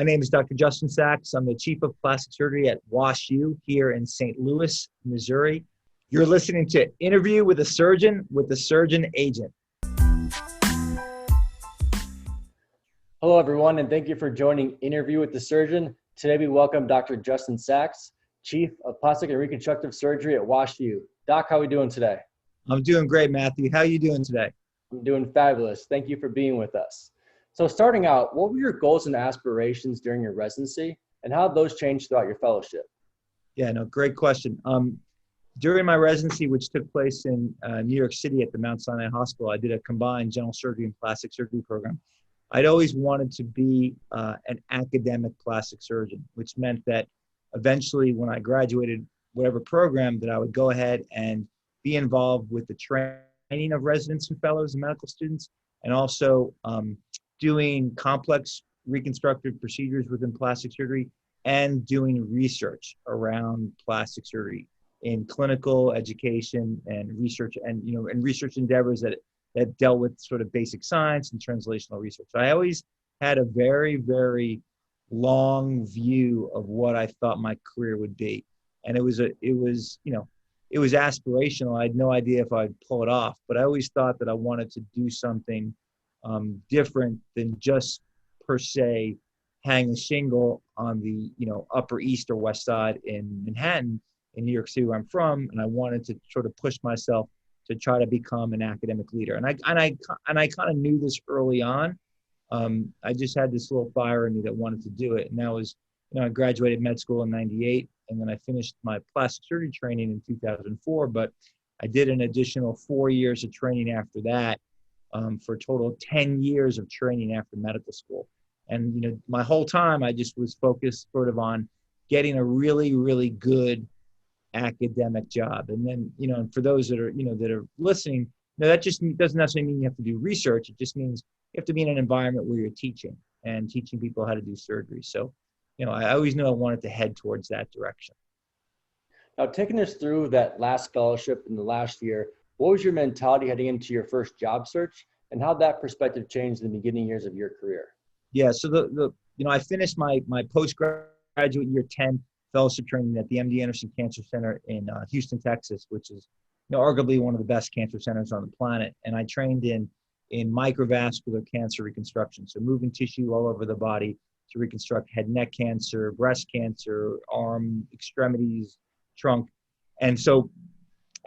My name is Dr. Justin Sachs. I'm the Chief of Plastic Surgery at WashU here in St. Louis, Missouri. You're listening to Interview with a Surgeon with the Surgeon Agent. Hello, everyone, and thank you for joining Interview with the Surgeon. Today, we welcome Dr. Justin Sachs, Chief of Plastic and Reconstructive Surgery at WashU. Doc, how are we doing today? I'm doing great, Matthew. How are you doing today? I'm doing fabulous. Thank you for being with us. So starting out, what were your goals and aspirations during your residency, and how have those changed throughout your fellowship? Yeah, no, great question. During my residency, which took place in New York City at the Mount Sinai Hospital, I did a combined general surgery and plastic surgery program. I'd always wanted to be an academic plastic surgeon, which meant that eventually when I graduated whatever program, that I would go ahead and be involved with the training of residents and fellows and medical students, and also doing complex reconstructive procedures within plastic surgery and doing research around plastic surgery in clinical education and research and research endeavors that dealt with sort of basic science and translational research. So I always had a very, very long view of what I thought my career would be. And it was aspirational. I had no idea if I'd pull it off, but I always thought that I wanted to do something different than just per se hang a shingle on the Upper East or West Side in Manhattan in New York City, where I'm from, and I wanted to sort of push myself to try to become an academic leader. And I kind of knew this early on. I just had this little fire in me that wanted to do it. And that was, I graduated med school in '98, and then I finished my plastic surgery training in 2004. But I did an additional 4 years of training after that, for a total of 10 years of training after medical school. And, my whole time I just was focused sort of on getting a really, really good academic job. And then, and for those that are listening, that just doesn't necessarily mean you have to do research. It just means you have to be in an environment where you're teaching people how to do surgery. So, I always knew I wanted to head towards that direction. Now, taking us through that last fellowship in the last year, what was your mentality heading into your first job search, and how that perspective changed in the beginning years of your career? Yeah, so I finished my postgraduate year 10 fellowship training at the MD Anderson Cancer Center in Houston, Texas, which is arguably one of the best cancer centers on the planet. And I trained in microvascular cancer reconstruction, so moving tissue all over the body to reconstruct head and neck cancer, breast cancer, arm, extremities, trunk. And so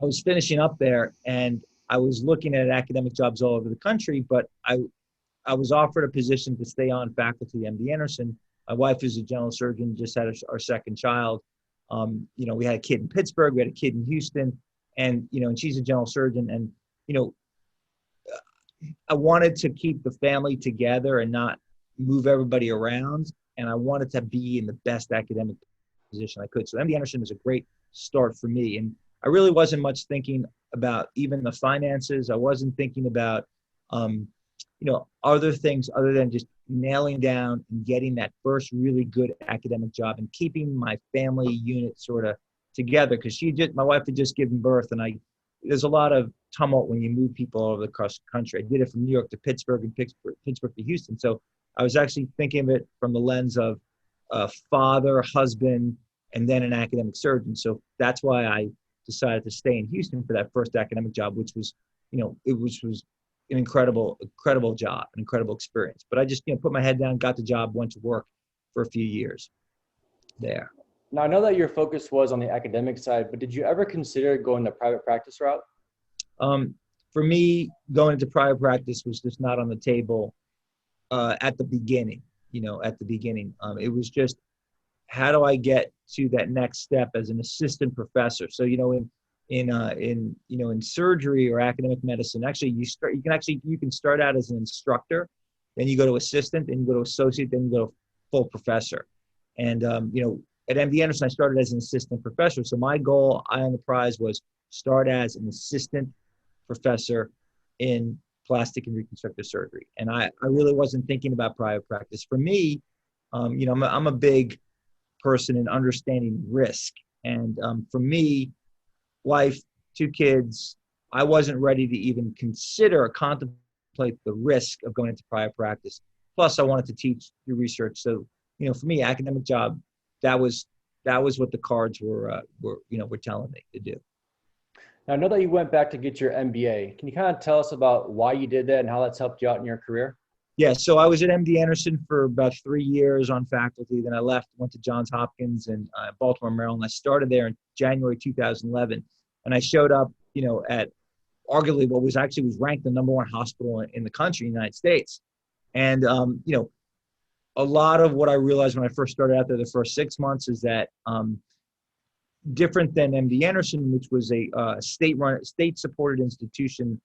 I was finishing up there, and I was looking at academic jobs all over the country, but I was offered a position to stay on faculty at MD Anderson. My wife is a general surgeon, just had our second child. We had a kid in Pittsburgh, we had a kid in Houston, and she's a general surgeon. And, I wanted to keep the family together and not move everybody around. And I wanted to be in the best academic position I could. So MD Anderson was a great start for me. And I really wasn't much thinking about even the finances. I wasn't thinking about, other things other than just nailing down and getting that first really good academic job and keeping my family unit sort of together. Because my wife had just given birth, and there's a lot of tumult when you move people all over the country. I did it from New York to Pittsburgh and Pittsburgh to Houston. So I was actually thinking of it from the lens of a father, husband, and then an academic surgeon. So that's why I decided to stay in Houston for that first academic job, which was, it was an incredible job, an incredible experience. But I just, put my head down, got the job, went to work for a few years there. Now, I know that your focus was on the academic side, but did you ever consider going the private practice route? For me, going into private practice was just not on the table at the beginning. It was just, how do I get to that next step as an assistant professor? So, in surgery or academic medicine, actually you can start out as an instructor, then you go to assistant, then you go to associate, then you go to full professor. And at MD Anderson, I started as an assistant professor. So my goal, eye on the prize, was start as an assistant professor in plastic and reconstructive surgery. And I really wasn't thinking about private practice. For me, I'm a big person in understanding risk. And for me, wife, 2 kids, I wasn't ready to even consider or contemplate the risk of going into private practice. Plus, I wanted to teach, do research. So for me, academic job, that was what the cards were telling me to do. Now, I know that you went back to get your MBA. Can you kind of tell us about why you did that and how that's helped you out in your career? Yeah, so I was at MD Anderson for about 3 years on faculty. Then I left, went to Johns Hopkins in Baltimore, Maryland. I started there in January 2011, and I showed up, at arguably what was ranked the #1 hospital in the country, United States. And a lot of what I realized when I first started out there, the first 6 months, is that different than MD Anderson, which was a state-supported institution.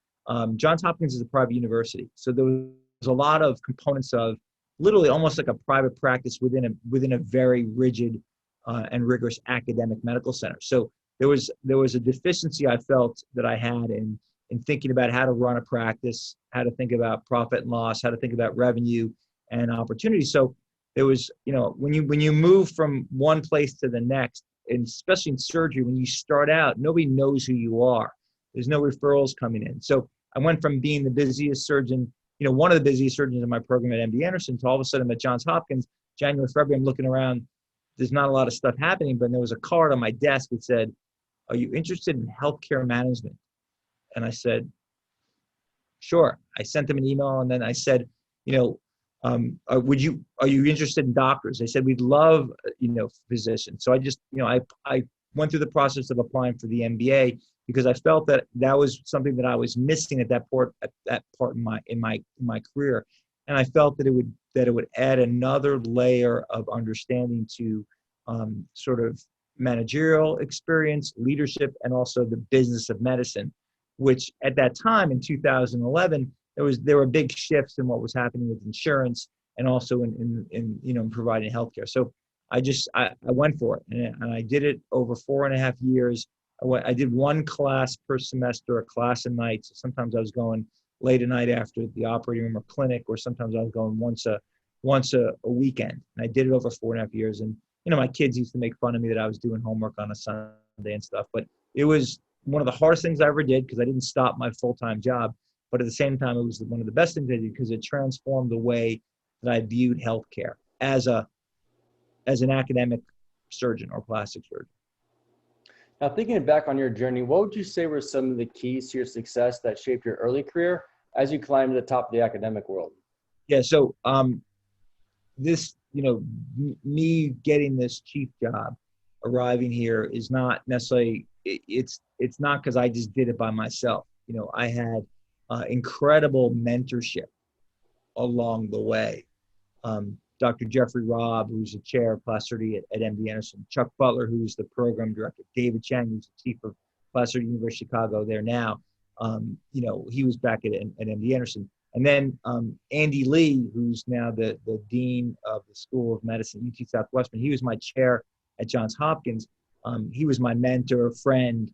Johns Hopkins is a private university, so there was a lot of components of literally almost like a private practice within a very rigid and rigorous academic medical center. So there was a deficiency I felt that I had in thinking about how to run a practice, how to think about profit and loss, how to think about revenue and opportunity. So there was, when you move from one place to the next, and especially in surgery, when you start out, nobody knows who you are. There's no referrals coming in. So I went from being the busiest surgeon, one of the busiest surgeons in my program at MD Anderson, to all of a sudden I'm at Johns Hopkins. January, February, I'm looking around. There's not a lot of stuff happening, but there was a card on my desk that said, "Are you interested in healthcare management?" And I said, "Sure." I sent them an email, and then I said, are you interested in doctors? They said, "We'd love, physicians." So I just, I went through the process of applying for the MBA because I felt that was something that I was missing at that part in my career. And I felt that it would add another layer of understanding to sort of managerial experience, leadership, and also the business of medicine, which at that time in 2011, there were big shifts in what was happening with insurance and also in providing healthcare. So I went for it, and I did it over 4.5 years. I did one class per semester, a class a night. So sometimes I was going late at night after the operating room or clinic, or sometimes I was going once a weekend. And I did it over 4.5 years. And my kids used to make fun of me that I was doing homework on a Sunday and stuff, but it was one of the hardest things I ever did because I didn't stop my full-time job. But at the same time, it was one of the best things I did because it transformed the way that I viewed healthcare as an academic surgeon or plastic surgeon. Now, thinking back on your journey, what would you say were some of the keys to your success that shaped your early career as you climbed to the top of the academic world? Yeah, so this, me getting this chief job, arriving here is not necessarily, it's not because I just did it by myself. I had incredible mentorship along the way. Dr. Jeffrey Robb, who's the chair of plastic surgery at MD Anderson, Chuck Butler, who's the program director, David Chang, who's the chief of plastic surgery at University of Chicago there now. He was back at MD Anderson. And then Andy Lee, who's now the dean of the School of Medicine, UT Southwestern, he was my chair at Johns Hopkins. He was my mentor, friend,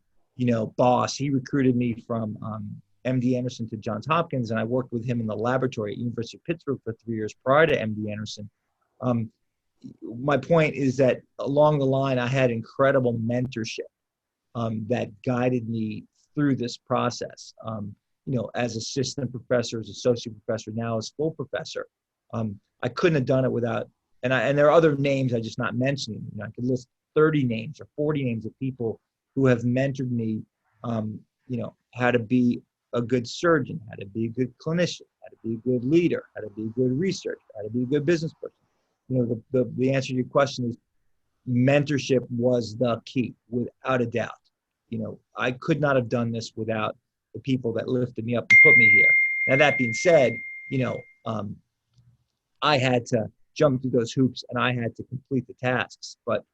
boss. He recruited me from MD Anderson to Johns Hopkins, and I worked with him in the laboratory at University of Pittsburgh for 3 years prior to MD Anderson. My point is that along the line, I had incredible mentorship that guided me through this process. As assistant professor, as associate professor, now as full professor, I couldn't have done it without. And there are other names I'm just not mentioning. I could list 30 names or 40 names of people who have mentored me. How to be a good surgeon, how to be a good clinician, how to be a good leader, how to be a good researcher, how to be a good business person. The answer to your question is mentorship was the key, without a doubt. I could not have done this without the people that lifted me up and put me here. Now, that being said, I had to jump through those hoops and I had to complete the tasks, but,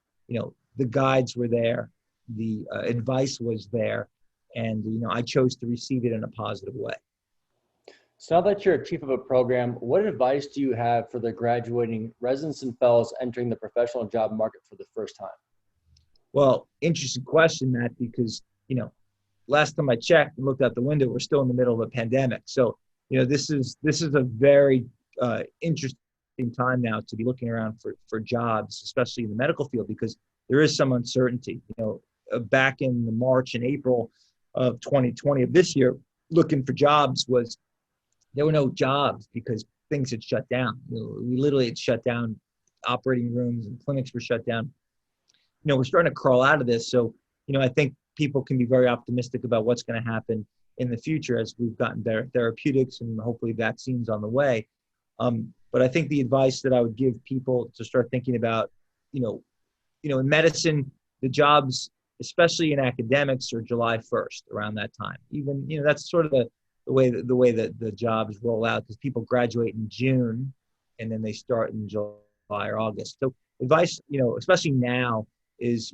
the guides were there, the advice was there, and, I chose to receive it in a positive way. So now that you're a chief of a program, what advice do you have for the graduating residents and fellows entering the professional job market for the first time? Well, interesting question, Matt, because, last time I checked and looked out the window, we're still in the middle of a pandemic. So, this is a very interesting time now to be looking around for jobs, especially in the medical field, because there is some uncertainty. Back in the March and April of 2020 of this year, looking for jobs there were no jobs because things had shut down. We literally had shut down operating rooms and clinics were shut down. We're starting to crawl out of this. So, I think people can be very optimistic about what's going to happen in the future as we've gotten better therapeutics and hopefully vaccines on the way. But I think the advice that I would give people to start thinking about, in medicine, the jobs, especially in academics, are July 1st, around that time. Even, that's sort of the way that the jobs roll out, because people graduate in June and then they start in July or August. So advice, especially now is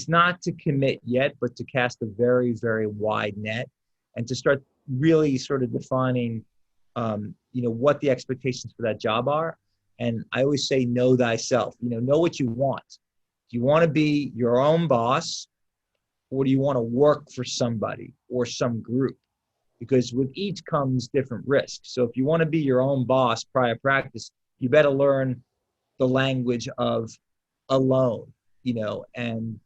not to commit yet, but to cast a very, very wide net and to start really sort of defining, what the expectations for that job are. And I always say, know thyself, know what you want. Do you want to be your own boss, or do you want to work for somebody or some group? Because with each comes different risks. So if you want to be your own boss prior practice, you better learn the language of a loan, and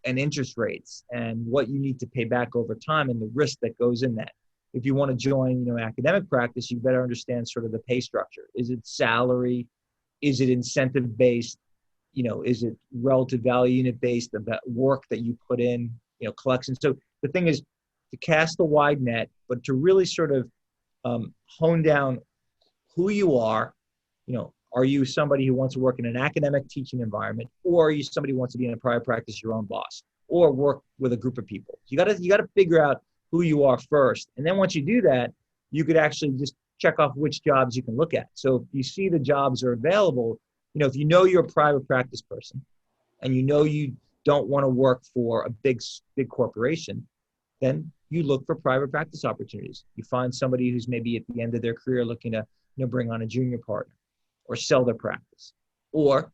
interest rates and what you need to pay back over time and the risk that goes in that. If you want to join, academic practice, you better understand sort of the pay structure. Is it salary? Is it incentive based? Is it relative value unit based, the work that you put in, collection? So the thing is to cast a wide net, but to really sort of hone down who you are. Are you somebody who wants to work in an academic teaching environment, or are you somebody who wants to be in a private practice, your own boss, or work with a group of people? You got to figure out who you are first. And then once you do that, you could actually just check off which jobs you can look at. So if you see the jobs are available, if you're a private practice person and you don't want to work for a big corporation, then you look for private practice opportunities. You find somebody who's maybe at the end of their career looking to bring on a junior partner or sell their practice, or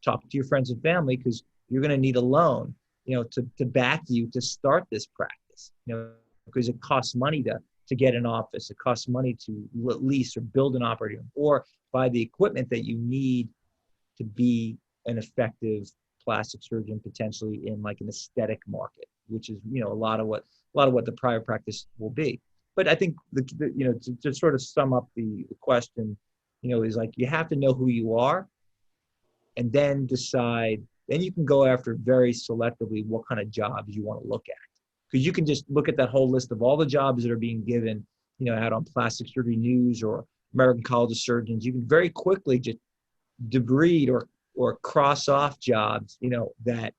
talk to your friends and family, because you're going to need a loan, to back you to start this practice, because it costs money to get an office. It costs money to lease or build an operating room or buy the equipment that you need to be an effective plastic surgeon, potentially in like an aesthetic market, which is, a lot of what the private practice will be. But I think to sort of sum up the question, is like, you have to know who you are and then decide, then you can go after very selectively what kind of jobs you want to look at. Because you can just look at that whole list of all the jobs that are being given, out on Plastic Surgery News or American College of Surgeons. You can very quickly just debride or cross off jobs, that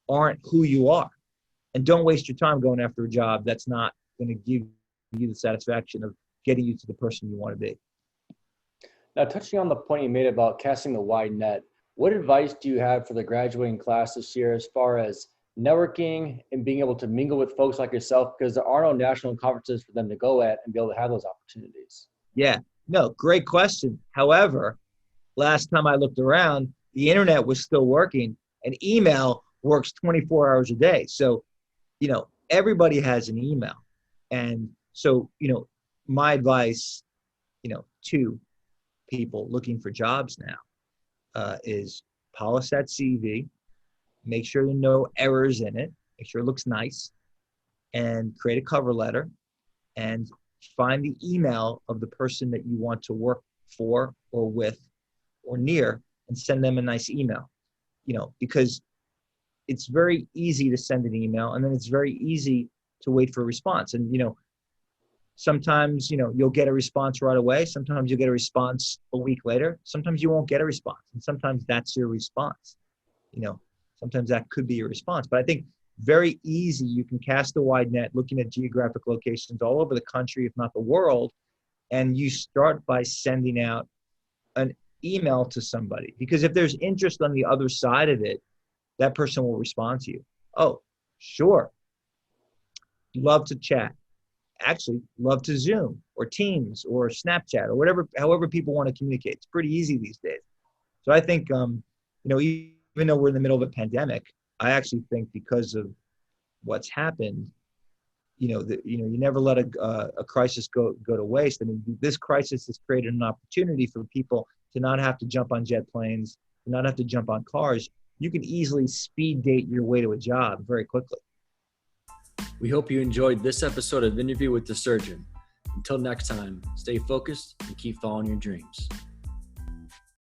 aren't who you are. And don't waste your time going after a job that's not going to give you the satisfaction of getting you to the person you want to be. Now, touching on the point you made about casting the wide net, what advice do you have for the graduating class this year as far as networking and being able to mingle with folks like yourself? Because there are no national conferences for them to go at and be able to have those opportunities. Yeah, no, great question. However, last time I looked around, the internet was still working and email works 24 hours a day. So, everybody has an email. And so, my advice, to people looking for jobs now is polish that CV, make sure there are no errors in it, make sure it looks nice, and create a cover letter and find the email of the person that you want to work for or with or near and send them a nice email, because it's very easy to send an email and then it's very easy to wait for a response. And, sometimes, you'll get a response right away. Sometimes you'll get a response a week later. Sometimes you won't get a response. And sometimes that's your response. Sometimes that could be your response. But I think very easy, you can cast a wide net looking at geographic locations all over the country, if not the world. And you start by sending out an email to somebody, because if there's interest on the other side of it, that person will respond to you. Oh, sure. Love to chat. Actually, love to Zoom or Teams or Snapchat or however people want to communicate. It's pretty easy these days. So I think, even though we're in the middle of a pandemic, I actually think because of what's happened, you never let a crisis go to waste. I mean, this crisis has created an opportunity for people to not have to jump on jet planes, to not have to jump on cars. You can easily speed date your way to a job very quickly. We hope you enjoyed this episode of Interview with the Surgeon. Until next time, stay focused and keep following your dreams.